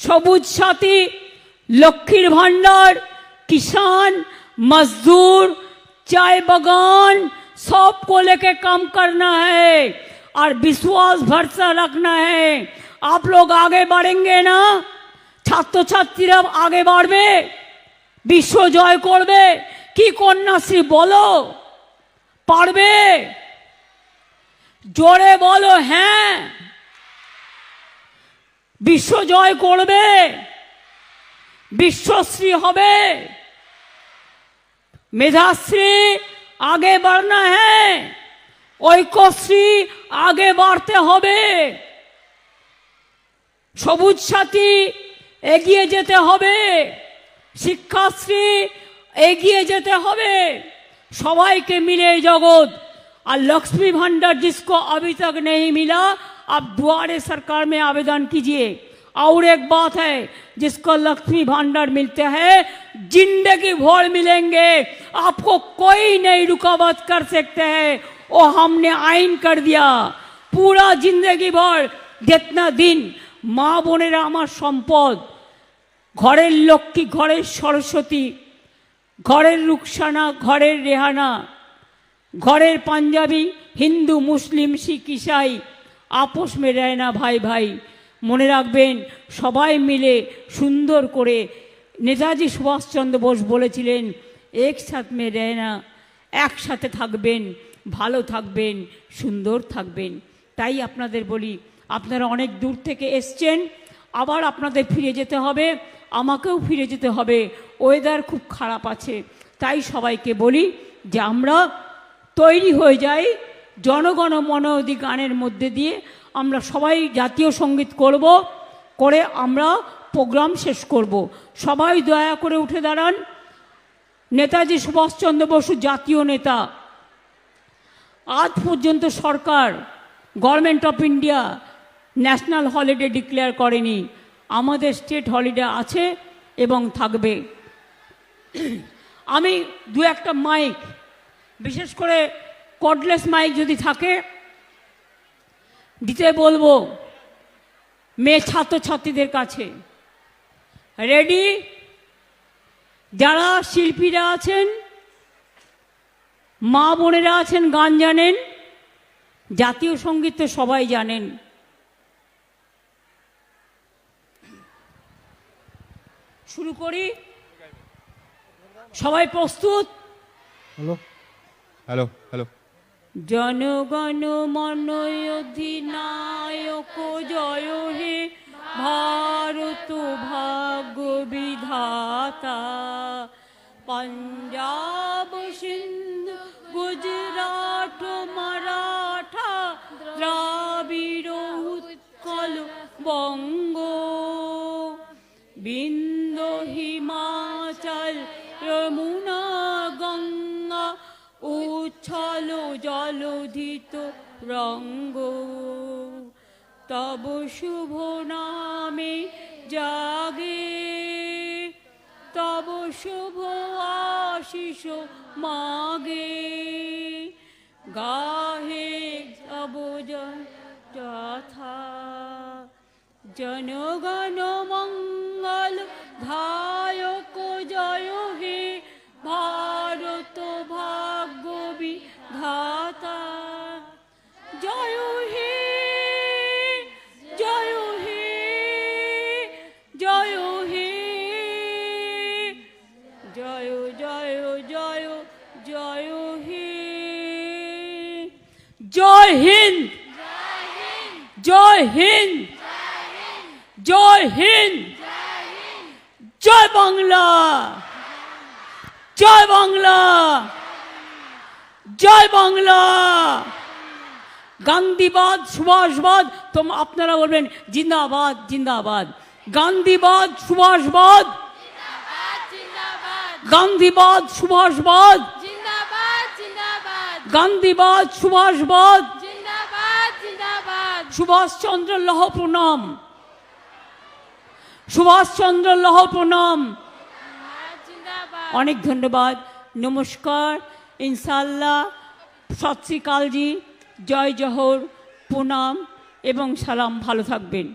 সবুজ সাথী, লক্ষ্মীর ভান্ডার, किसान मजदूर चाय बागान सबको लेके काम करना है और विश्वास भरोसा रखना है। आप लोग आगे बढ़ेंगे ना, ছাত্র ছাত্রীরা আগে বাড়বে, বিশ্ব জয় করবে। কি কন্যাশ্রী বলো, পারবে? জোরে বলো হ্যাঁ। বিশ্ব জয় করবে, विश्वश्री হবে। मेधाश्री आगे बढ़ना है, ঐক্যশ্রী आगे बढ़ते হবে। সবুজ সাথী এগিয়ে যেতে হবে, শিক্ষাশ্রী এগিয়ে যেতে হবে। সবাইকে मिले जगत। और लक्ष्मी भंडार जिसको अभी तक नहीं मिला, आप दुआरे सरकार में आवेदन कीजिए। और एक बात है, जिसको लक्ष्मी भंडार मिलते हैं जिंदगी भर मिलेंगे, आपको कोई नहीं रुकावट कर सकते हैं। वो हमने आइन कर दिया, पूरा जिंदगी भर जितना दिन माँ बोनेरा आमार सम्पद, घरेर लक्ष्मी, घरेर सरस्वती, घरेर रुखसाना, घरेर रेहाना, घरेर पंजाबी, हिंदू मुस्लिम सिख ईसाई आपस में रहना भाई भाई। মনে রাখবেন সবাই মিলে সুন্দর করে। নেতাজি সুভাষচন্দ্র বোস বলেছিলেন একসাথ মে রহনা, একসাথে থাকবেন, ভালো থাকবেন, সুন্দর থাকবেন। তাই আপনাদের বলি, আপনারা অনেক দূর থেকে এসছেন, আবার আপনাদের ফিরে যেতে হবে, আমাকেও ফিরে যেতে হবে। ওয়েদার খুব খারাপ আছে, তাই সবাইকে বলি যে আমরা তৈরি হয়ে যাই। জনগণ মন অধি গানের মধ্যে দিয়ে আমরা সবাই জাতীয় সঙ্গীত করব, করে আমরা প্রোগ্রাম শেষ করব। সবাই দয়া করে উঠে দাঁড়ান। নেতাজি সুভাষচন্দ্র বসু জাতীয় নেতা। আজ পর্যন্ত সরকার, government of India national holiday declare করেনি। আমাদের স্টেট হলিডে আছে এবং থাকবে। আমি দু একটা মাইক, বিশেষ করে কর্ডলেস মাইক যদি থাকে দিতে বলবো মেয়ে ছাত্রছাত্রীদের কাছে। রেডি? যারা শিল্পীরা আছেন, মা বোনেরা আছেন, গান জানেন, জাতীয় সঙ্গীত তো সবাই জানেন। শুরু করি, সবাই প্রস্তুত? Hello hello hello. জনগণ মন অধিনায়ক জয় হে ভারত ভাগ্য বিধাতা। पंजाब सिंध गुजरात मराठा द्राविड़ उत्कल बंग बिंदु हिमाचल यमुना गंगा उच्छल जलधित रंग तब शुभ नामे जागे तब शुभ आशीष मागे गाहे तब जथा जनगण मंगल धायक जय हे भारत भाग्य विधाता जय हे जय हे जय हे जय जय जय जय हे जय हिंद जय हिंद जय हिंद जय बांग्ला जय बांग्ला जय बांग्ला गांधीवाद सुभाषवाद तुम अपनारा बोलबेन जिंदाबाद जिंदाबाद गांधीवाद सुभाषवाद गांधीवाद सुभाषवाद जिंदाबाद जिंदाबाद गांधीवाद सुभाषवाद जिंदाबाद जिंदाबाद सुभाष चंद्र लौह प्रणाम सुभाष चंद्र लौह प्रणाम जिंदाबाद अनेक धन्यवाद नमस्कार इंशाल्लाह सत श्री अकाल जी जय जौहर प्रणाम एवं सलाम भालो थाकबेन।